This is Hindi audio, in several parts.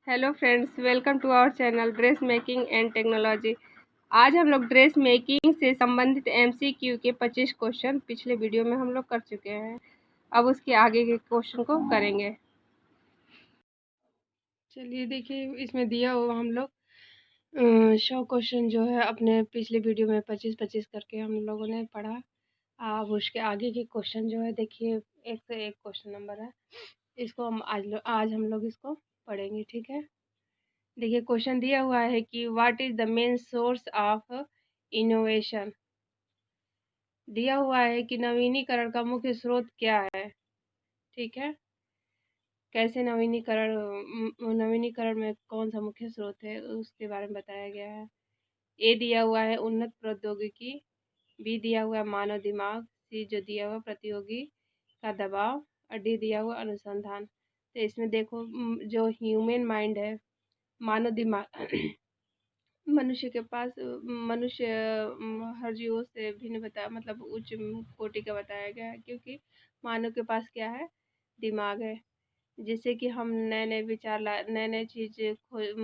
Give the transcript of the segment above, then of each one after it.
Hello friends, welcome to our channel dress making and technology. आज हम लोग ड्रेस मेकिंग से संबंधित एमसीक्यू के 25 क्वेश्चन पिछले वीडियो में हम लोग कर चुके हैं। अब उसके आगे के क्वेश्चन को करेंगे। चलिए देखिए, इसमें दिया हुआ हम लोग 100 क्वेश्चन जो है अपने पिछले वीडियो में 25-25 करके हम लोगों ने पढ़ा। अब उसके आगे के क्वेश्चन जो है देखिए, एक से एक क्वेश्चन नंबर है। इसको हम आज हम लोग इसको पढ़ेंगे, ठीक है। देखिए, क्वेश्चन दिया हुआ है कि what is the main source of innovation. दिया हुआ है कि नवीनीकरण का मुख्य स्रोत क्या है, ठीक है। कैसे नवीनीकरण में कौन सा मुख्य स्रोत है उसके बारे में बताया गया है। ए दिया हुआ है उन्नत प्रौद्योगिकी, बी दिया हुआ है मानव दिमाग, सी जो दिया हुआ प्रतियोगी का दबाव, और डी दिया हुआ अनुसंधान। तो इसमें देखो, जो ह्यूमन माइंड है, मानव दिमाग मनुष्य के पास मनुष्य हर जीवों से भिन्न बताया, मतलब उच्च कोटि का बताया गया है, क्योंकि मानव के पास क्या है, दिमाग है, जिससे कि हम नए नए विचार नए नए चीज़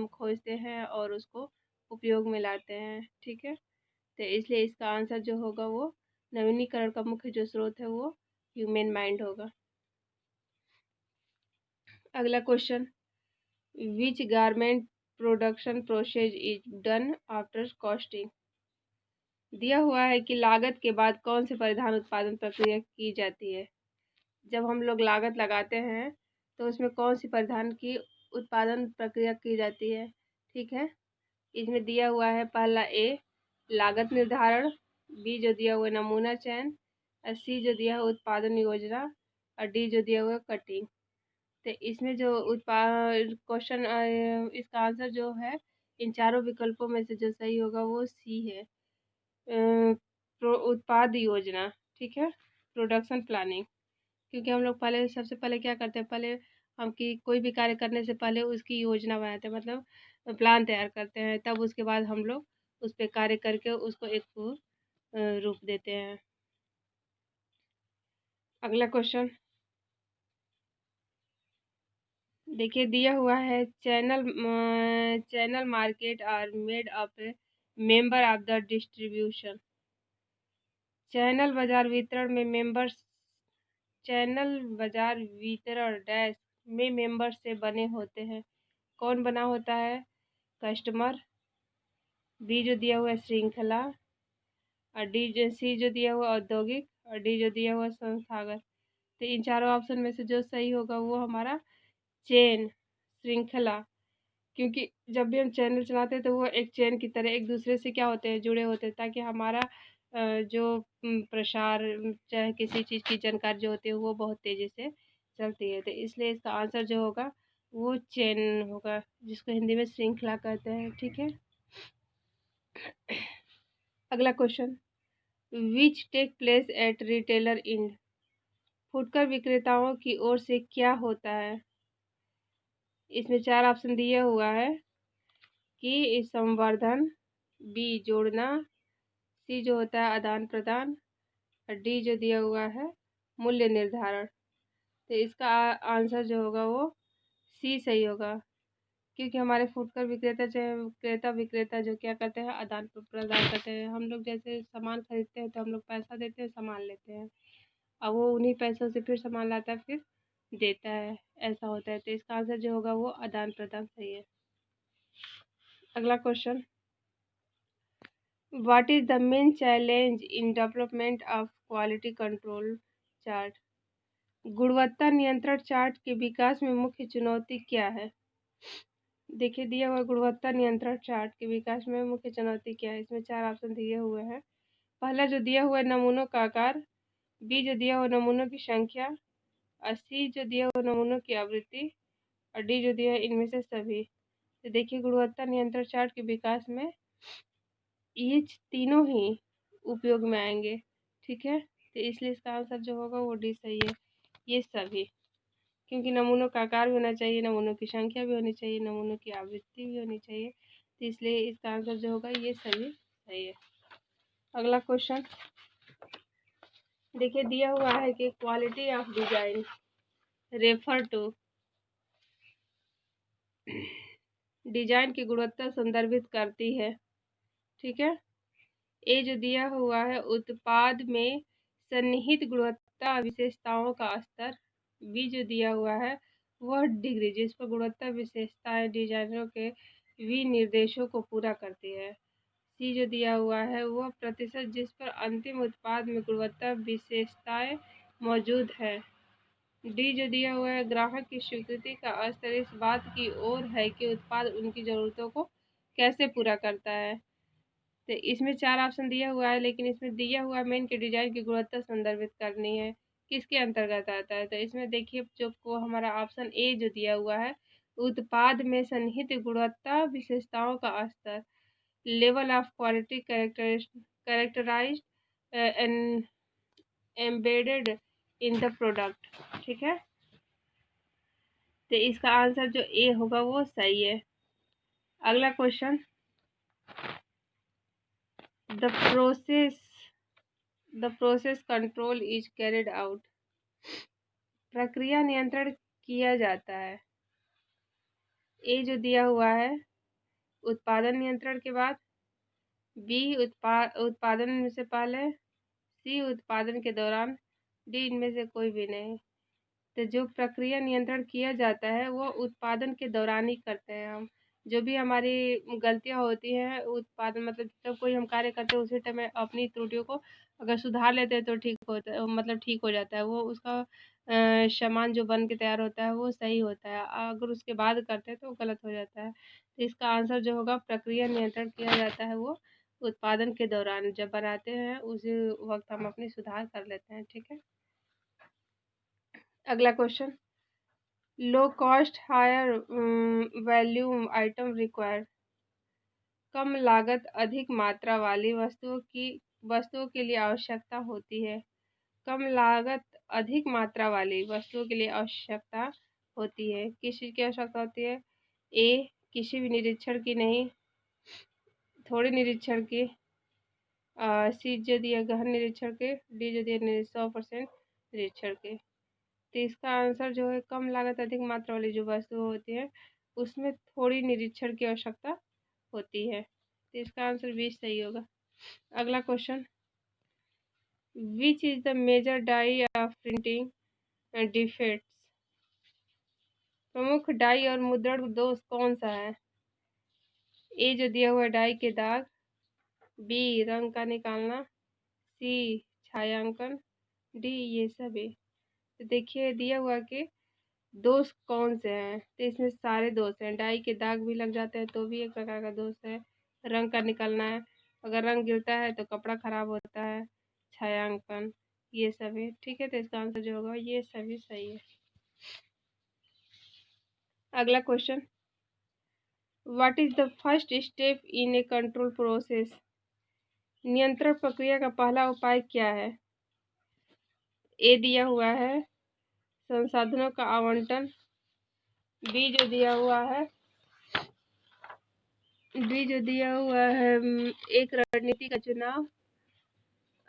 खोजते हैं और उसको उपयोग में लाते हैं, ठीक है। तो इसलिए इसका आंसर जो होगा वो नवीनीकरण का मुख्य जो स्रोत है वो ह्यूमन माइंड होगा। अगला question, which garment production process is done after costing. दिया हुआ है कि लागत के बाद कौन से परिधान उत्पादन प्रक्रिया की जाती है। जब हम लोग लागत लगाते हैं तो उसमें कौन सी परिधान की उत्पादन प्रक्रिया की जाती है, ठीक है। इसमें दिया हुआ है पहला ए लागत निर्धारण, बी जो दिया हुआ है नमूना चयन, और सी जो दिया हुआ उत्पादन योजना, और डी जो दिया हुआ है कटिंग। तो इसमें जो उत्पाद क्वेश्चन इसका आंसर जो है इन चारों विकल्पों में से जो सही होगा वो सी है, उत्पाद योजना, ठीक है, प्रोडक्शन प्लानिंग। क्योंकि हम लोग पहले सबसे पहले क्या करते हैं, पहले हम की कोई भी कार्य करने से पहले उसकी योजना बनाते हैं, मतलब प्लान तैयार करते हैं, तब उसके बाद हम लोग उस पर कार्य करके उसको एक रूप देते हैं। अगला क्वेश्चन देखिए, दिया हुआ है channel market are made up member of the distribution. Channel बाजार वितरण में मेंबर्स चैनल बाजार वितरण डैश में मेंबर से बने होते हैं। कौन बना होता है, कस्टमर, बी जो दिया हुआ है श्रृंखला, और सी जो दिया हुआ औद्योगिक, और डी जो दिया हुआ संस्थागत। तो इन चारों ऑप्शन में से जो सही होगा वो हमारा चेन, श्रृंखला। क्योंकि जब भी हम चैनल चलाते हैं तो वो एक चेन की तरह एक दूसरे से क्या होते हैं, जुड़े होते हैं, ताकि हमारा जो प्रसार चाहे किसी चीज़ की जानकारी जो होती है वो बहुत तेज़ी से चलती है। तो इसलिए इसका आंसर जो होगा वो चेन होगा, जिसको हिंदी में श्रृंखला कहते हैं, ठीक है। अगला question, which take place at retailer end. फुटकर विक्रेताओं की ओर से क्या होता है। इसमें चार ऑप्शन दिया हुआ है कि संवर्धन, बी जोड़ना, सी जो होता है आदान प्रदान, और डी जो दिया हुआ है मूल्य निर्धारण। तो इसका आंसर जो होगा वो सी सही होगा, क्योंकि हमारे फुटकर विक्रेता जो विक्रेता जो क्या करते हैं, आदान प्रदान करते हैं। हम लोग जैसे सामान खरीदते हैं तो हम लोग पैसा देते हैं, सामान लेते हैं, और वो उन्हीं पैसों से फिर सामान लाता है, फिर देता है, ऐसा होता है। तो इसका आंसर जो होगा वो आदान प्रदान सही है। अगला question, what is the main challenge in development of quality control chart. गुणवत्ता नियंत्रण चार्ट के विकास में मुख्य चुनौती क्या है। देखिए, दिया हुआ गुणवत्ता नियंत्रण चार्ट के विकास में मुख्य चुनौती क्या है। इसमें चार ऑप्शन दिए हुए हैं। पहला जो दिया हुआ है नमूनों का आकार, बी जो दिया हुआ नमूनों की संख्या, और सी जो दिया हुआ नमूनों की आवृत्ति, और डी जो दिया है इनमें से सभी। तो देखिए, गुणवत्ता नियंत्रण चार्ट के विकास में ये तीनों ही उपयोग में आएंगे, ठीक है। तो इसलिए इसका आंसर जो होगा वो डी सही है, ये सभी। क्योंकि नमूनों का आकार भी होना चाहिए, नमूनों की संख्या भी होनी चाहिए, नमूनों की आवृत्ति भी होनी चाहिए, तो इसलिए इसका आंसर जो होगा ये सभी सही है। अगला क्वेश्चन देखिए, दिया हुआ है कि quality of design refer to. Design की गुणवत्ता संदर्भित करती है। ठीक है। ए जो दिया हुआ है उत्पाद में सन्निहित गुणवत्ता विशेषताओं का स्तर। बी जो दिया हुआ है वह डिग्री जिस पर गुणवत्ता विशेषताएं डिजाइनरों के विनिर्देशों को पूरा करती है। सी जो दिया हुआ है वह प्रतिशत जिस पर अंतिम उत्पाद में गुणवत्ता विशेषताएं मौजूद है। डी जो दिया हुआ है ग्राहक की स्वीकृति का स्तर इस बात की ओर है कि उत्पाद उनकी ज़रूरतों को कैसे पूरा करता है। तो इसमें 4 ऑप्शन दिया हुआ है, लेकिन इसमें दिया हुआ मेन के डिजाइन की गुणवत्ता संदर्भित करनी है, किसके अंतर्गत आता है। तो इसमें देखिए जो को हमारा ऑप्शन ए जो दिया हुआ है उत्पाद में सन्निहित गुणवत्ता विशेषताओं का स्तर, level of quality characterised and embedded in the product. ठीक है। तो इसका आंसर जो ए होगा वो सही है। अगला question, the process control is carried out. प्रक्रिया नियंत्रण किया जाता है। ए जो दिया हुआ है उत्पादन नियंत्रण के बाद, बी उत्पादन से पहले, सी उत्पादन के दौरान, डी इनमें से कोई भी नहीं। तो जो प्रक्रिया नियंत्रण किया जाता है वो उत्पादन के दौरान ही करते हैं हम। जो भी हमारी गलतियां होती हैं उत्पादन मतलब जब कोई हम कार्य करते हैं उसी टाइम अपनी त्रुटियों को अगर सुधार लेते हैं तो ठीक होता है, मतलब ठीक हो जाता है वो, उसका सामान जो बन के तैयार होता है वो सही होता है। अगर उसके बाद करते हैं तो गलत हो जाता है। तो इसका आंसर जो होगा प्रक्रिया नियंत्रण किया जाता है वो उत्पादन के दौरान, जब बनाते हैं उसी वक्त हम अपनी सुधार कर लेते हैं। ठीक है। अगला question, low cost higher volume item required. कम लागत अधिक मात्रा वाली वस्तुओं के लिए आवश्यकता होती है। कम लागत अधिक मात्रा वाली वस्तुओं के लिए आवश्यकता होती है। किस चीज़ की आवश्यकता होती है। ए किसी भी निरीक्षण की नहीं, थोड़े निरीक्षण की, सी जो दिया गहन निरीक्षण के, डी जो दिया 100% निरीक्षण के। तो इसका आंसर जो है कम लागत अधिक मात्रा वाली जो वस्तु होती है उसमें थोड़ी निरीक्षण की आवश्यकता होती है। तो इसका आंसर 20 सही होगा। अगला question, which is the major dye of printing defects. प्रमुख डाई और मुद्रण दोष कौन सा है। ए जो दिया हुआ डाई के दाग, बी रंग का निकालना, सी छायांकन, डी ये सभी। तो देखिए दिया हुआ कि दोष कौन से हैं। तो इसमें सारे दोष हैं, डाई के दाग भी लग जाते हैं तो भी एक प्रकार का दोष है, रंग का निकलना है, अगर रंग गिरता है तो कपड़ा खराब होता है, छायांकन, ये सभी। ठीक है। तो इसका आंसर जो होगा ये सभी सही है। अगला question, what is the first step in A control process. नियंत्रण प्रक्रिया का पहला उपाय क्या है। ए दिया हुआ है संसाधनों का आवंटन, बी जो दिया हुआ है एक रणनीति का चुनाव,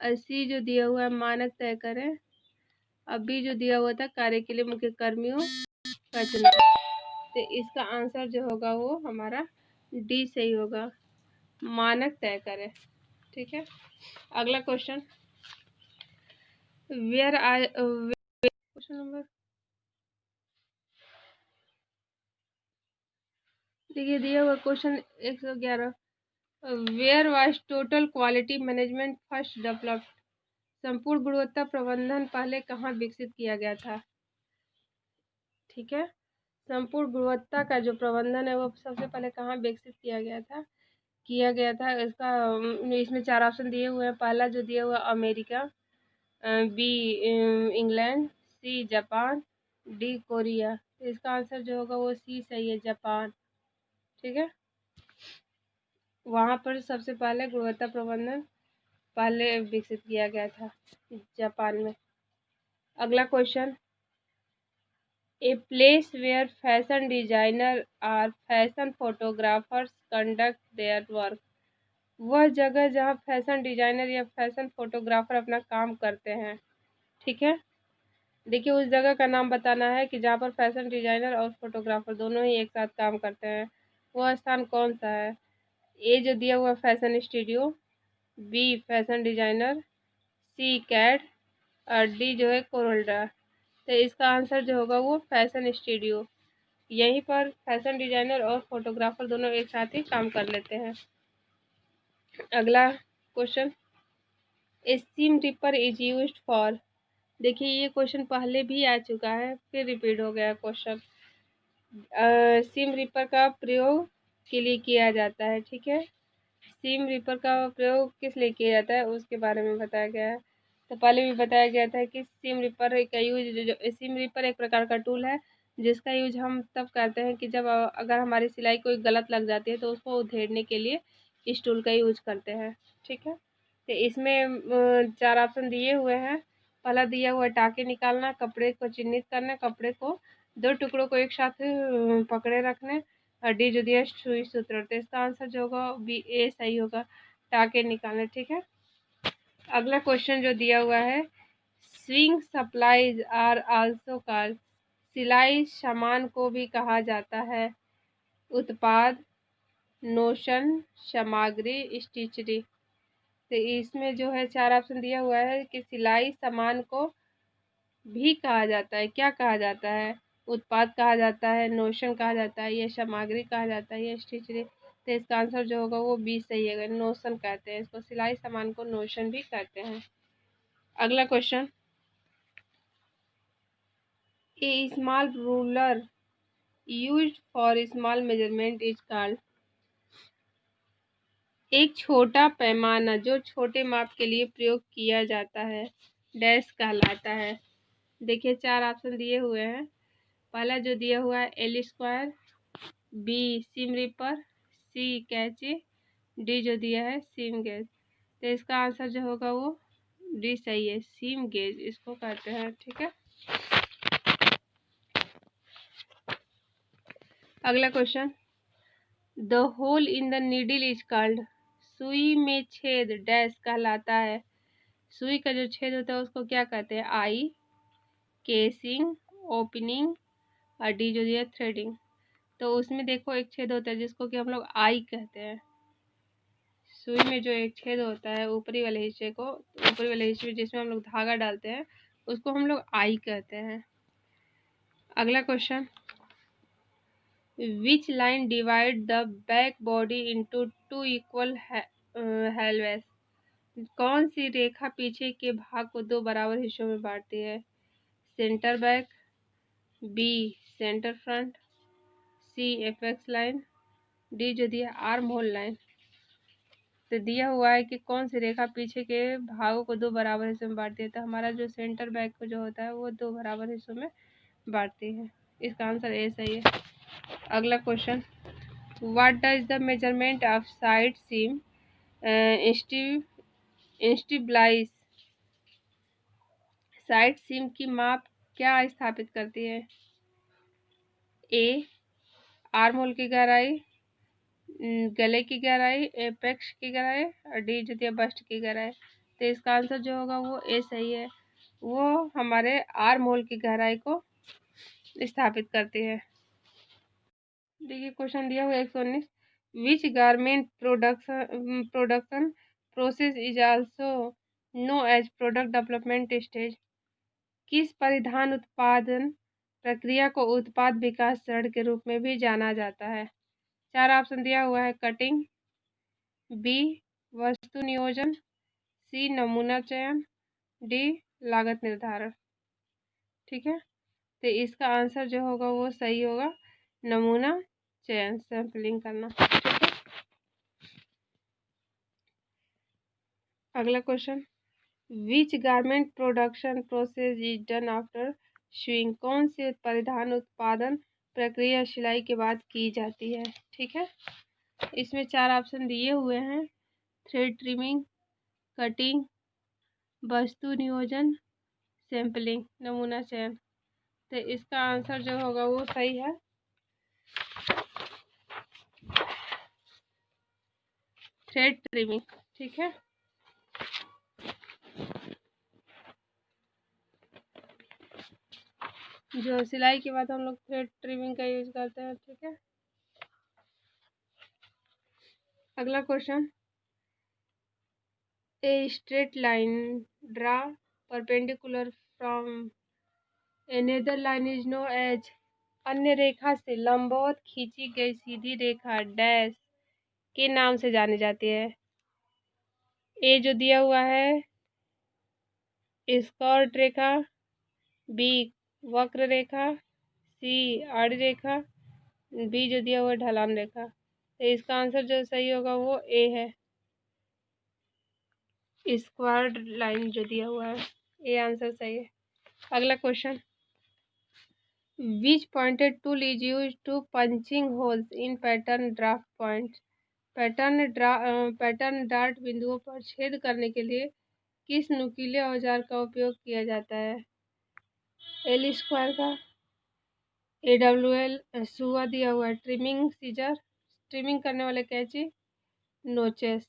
सी जो दिया हुआ है मानक तय करें, अब बी जो दिया हुआ था कार्य के लिए मुख्य कर्मियों का चुनाव। तो इसका आंसर जो होगा वो हमारा डी सही होगा, मानक तय करें। ठीक है। अगला question, where I question number, देखिए दिया हुआ question 111, where was total quality management first developed. संपूर्ण गुणवत्ता प्रबंधन पहले कहाँ विकसित किया गया था। ठीक है। संपूर्ण गुणवत्ता का जो प्रबंधन है वो सबसे पहले कहाँ विकसित किया गया था। इसका इसमें 4 ऑप्शन दिए हुए हैं। पहला जो दिया हुआ America, B England, C Japan, D Korea. तो इसका आंसर जो होगा वो सी सही है, जापान। ठीक है। वहाँ पर सबसे पहले गुणवत्ता प्रबंधन पहले विकसित किया गया था, जापान में। अगला question, a place where fashion designer और fashion photographers conduct their work. वह जगह जहाँ फैशन डिजाइनर या फैशन फोटोग्राफर अपना काम करते हैं। ठीक है। देखिए उस जगह का नाम बताना है कि जहाँ पर फैशन डिजाइनर और फोटोग्राफर दोनों ही एक साथ काम करते हैं। वो स्थान कौन सा है? ए जो दिया हुआ fashion studio, B fashion designer, C cat और डी जो है कोरोल्डा। तो इसका आंसर जो होगा वो फैशन स्टूडियो। यहीं पर फैशन डिजाइनर और फोटोग्राफर दोनों एक साथ ही काम कर लेते हैं। अगला question, SIM ripper is used for. देखिए ये क्वेश्चन पहले भी आ चुका है, फिर रिपीट हो गया क्वेश्चन। सिम रिपर का प्रयोग के लिए किया जाता है, ठीक है। सिम रिपर का प्रयोग किस लिए किया जाता है उसके बारे में बताया गया है। तो पहले भी बताया गया था कि सिम रिपर का यूज, सिम रिपर एक प्रकार का टूल है जिसका यूज हम तब करते हैं कि जब अगर हमारी सिलाई कोई गलत लग जाती है तो उसको उधेड़ने के लिए इस टूल का यूज करते हैं, ठीक है। तो इसमें 4 ऑप्शन दिए हुए हैं। पहला दिया हुआ है टाँके निकालना, कपड़े को चिन्हित करना, कपड़े को 2 टुकड़ों को एक साथ पकड़े रखने, और डी जो दिया है सुई सूत्र। तो इसका आंसर जो होगा बी ए सही होगा, टाँके निकालने, ठीक है। अगला क्वेश्चन जो दिया हुआ है, sewing supplies are also called. सिलाई सामान को भी कहा जाता है। उत्पाद, नोशन, सामग्री, स्टिचरी। तो इसमें जो है 4 ऑप्शन दिया हुआ है कि सिलाई सामान को भी कहा जाता है। क्या कहा जाता है? उत्पाद कहा जाता है, नोशन कहा जाता है, या सामग्री कहा जाता है, या स्टिचरी। तो इसका आंसर जो होगा वो बी सही है, नोशन कहते हैं इसको। सिलाई सामान को नोशन भी कहते हैं। अगला question, A small ruler used for small measurement is called. एक छोटा पैमाना जो छोटे माप के लिए प्रयोग किया जाता है डैश कहलाता है। देखिए 4 ऑप्शन दिए हुए हैं। पहला जो दिया हुआ है L square, B seam ripper, C कैची, डी जो दिया है सीम गेज। तो इसका आंसर जो होगा वो डी सही है, सीम गेज इसको कहते हैं, ठीक है। अगला question, the hole in the needle is called. सुई में छेद डैश कहलाता है। सुई का जो छेद होता है उसको क्या कहते हैं? आई, केसिंग, ओपनिंग, और डी जो दिया थ्रेडिंग। तो उसमें देखो एक छेद होता है जिसको कि हम लोग आई कहते हैं। सुई में जो एक छेद होता है ऊपरी वाले हिस्से को, ऊपरी वाले हिस्से में जिसमें हम लोग धागा डालते हैं उसको हम लोग आई कहते हैं। अगला question, which line divide the back body into 2 equal halves. कौन सी रेखा पीछे के भाग को 2 बराबर हिस्सों में बांटती है? Centre back, B centre front, C apex line, D जो दिया आर्म होल लाइन। तो दिया हुआ है कि कौन सी रेखा पीछे के भागों को 2 बराबर हिस्सों में बांटती है। तो हमारा जो सेंटर बैक को जो होता है वो 2 बराबर हिस्सों में बांटती है। इसका आंसर ए सही है। अगला question, what does the measurement of side seam इंस्टिब्लाइस। साइड सीम की माप क्या स्थापित करती है? ए आर्म होल की गहराई, गले की गहराई, एपेक्स की गहराई, और डी जो दिया बस्ट की गहराई। तो इसका आंसर जो होगा वो ए सही है, वो हमारे आर्म होल की गहराई को स्थापित करती है। देखिए क्वेश्चन दिया हुआ 119, which garment production process is also know as product development stage. किस परिधान उत्पादन प्रक्रिया को उत्पाद विकास चरण के रूप में भी जाना जाता है? 4 ऑप्शन दिया हुआ है, कटिंग, बी वस्तु नियोजन, सी नमूना चयन, डी लागत निर्धारण, ठीक है। तो इसका आंसर जो होगा वो सही होगा, नमूना चयन, सैंपलिंग करना, ठीक है। अगला question, which garment production process is done after swing. कौन सी परिधान उत्पादन प्रक्रिया सिलाई के बाद की जाती है, ठीक है। इसमें 4 ऑप्शन दिए हुए हैं, थ्रेड ट्रिमिंग, कटिंग, वस्तु नियोजन, सैंपलिंग, नमूना चयन। तो इसका आंसर जो होगा वो सही है, थ्रेड ट्रिमिंग, ठीक है। जो सिलाई के बाद हम लोग थ्रेड ट्रिमिंग का यूज करते हैं, ठीक है। अगला question, a straight line draw perpendicular from another line is known as. अन्य रेखा से लंबवत खींची गई सीधी रेखा डैश के नाम से जानी जाती है। ए जो दिया हुआ है स्कॉर्ट रेखा, बी वक्र रेखा, सी आड़ी रेखा, बी जो दिया हुआ है ढलान रेखा। तो इसका आंसर जो सही होगा वो ए है, स्क्वायर्ड लाइन जो दिया हुआ है, ये आंसर सही है। अगला question, which pointed tool is use to punching holes in pattern draft point. Pattern dart बिंदुओं पर छेद करने के लिए किस नुकीले औजार का उपयोग किया जाता है। एल स्क्वायर का, AWL सुआ दिया हुआ है, ट्रिमिंग सीजर, ट्रिमिंग करने वाले कैंची, नोचेस।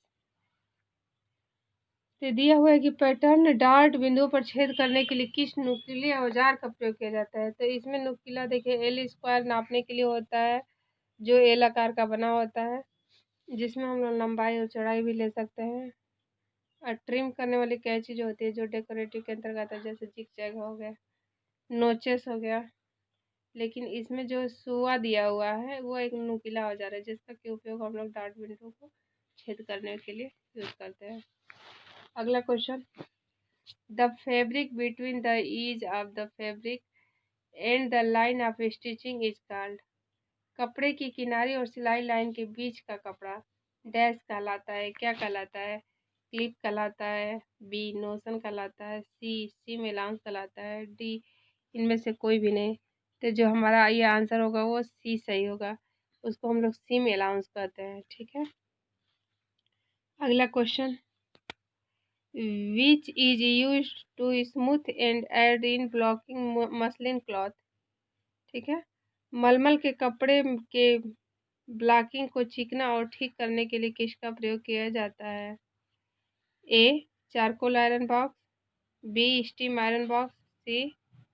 तो दिया हुआ है कि पैटर्न डार्ट बिंदुओं पर छेद करने के लिए किस नुकीले औजार का प्रयोग किया जाता है। तो इसमें नुकीला देखिए एल स्क्वायर नापने के लिए होता है, जो एल आकार का बना होता है, जिसमें हम लोग लंबाई और चौड़ाई भी ले सकते हैं। और ट्रिम करने वाली कैंची जो होती है, जो डेकोरेटिव के अंतर्गत है, जैसे जिग जैग हो गया, नोचेस हो गया। लेकिन इसमें जो सुआ दिया हुआ है वो एक नुकीला औजार है, जिसका के उपयोग हम लोग डार्ट बिंदुओं को छेद करने के लिए यूज करते हैं। अगला question, the fabric between the edge of the fabric and the line of stitching is called. कपड़े की किनारी और सिलाई लाइन के बीच का कपड़ा डैश कहलाता है, क्या कहलाता है। क्लिप कहलाता है, बी नोशन कहलाता है, सी सीम अलाउंस कहलाता है, डी इनमें से कोई भी नहीं। तो जो हमारा ये आंसर होगा वो सी सही होगा, उसको हम लोग सीम अलाउंस कहते हैं। ठीक है। अगला question, which is use to smooth and aid in blocking muslin cloth. ठीक है। मलमल के कपड़े के ब्लॉकिंग को चिकना और ठीक करने के लिए किसका प्रयोग किया जाता है। A charcoal iron box, B steam iron box, C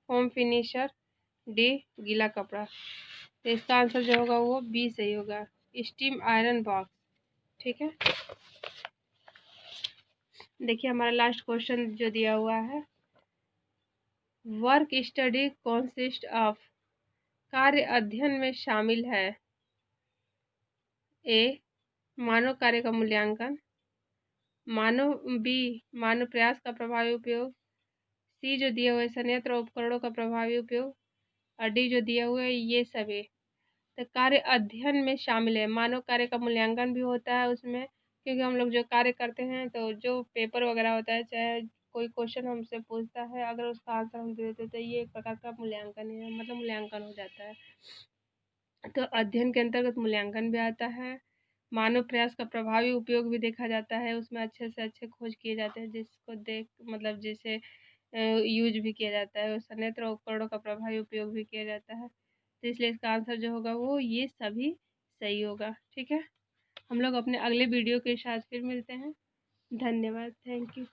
home finisher, D गीला कपड़ा। तो इसका आंसर जो होगा वो बी सही होगा, स्टीम आयरन बॉक्स। ठीक है। देखिए हमारा लास्ट क्वेश्चन जो दिया हुआ है, वर्क स्टडी कॉन्सिस्ट ऑफ, कार्य अध्ययन में शामिल है। ए मानव कार्य का मूल्यांकन, बी मानव प्रयास का प्रभावी उपयोग, सी जो दिया हुआ है संयंत्र उपकरणों का प्रभावी उपयोग, और डी जो दिया हुआ है ये सभी। तो कार्य अध्ययन में शामिल है, मानव कार्य का मूल्यांकन भी होता है उसमें, क्योंकि हम लोग जो कार्य करते हैं तो जो पेपर वगैरह होता है, चाहे कोई क्वेश्चन हमसे पूछता है, अगर उसका आंसर हम दे देते तो ये एक प्रकार का मूल्यांकन है, मतलब मूल्यांकन हो जाता है। तो अध्ययन के अंतर्गत मूल्यांकन भी आता है, मानव प्रयास का प्रभावी उपयोग भी देखा जाता है, उसमें अच्छे से अच्छे खोज किए जाते हैं, जिसको देख मतलब जिसे यूज भी किया जाता है, संयंत्र उपकरणों का प्रभावी उपयोग भी किया जाता है। तो इसलिए इसका आंसर जो होगा वो ये सभी सही होगा। ठीक है। हम लोग अपने अगले वीडियो के साथ फिर मिलते हैं। धन्यवाद, थैंक यू।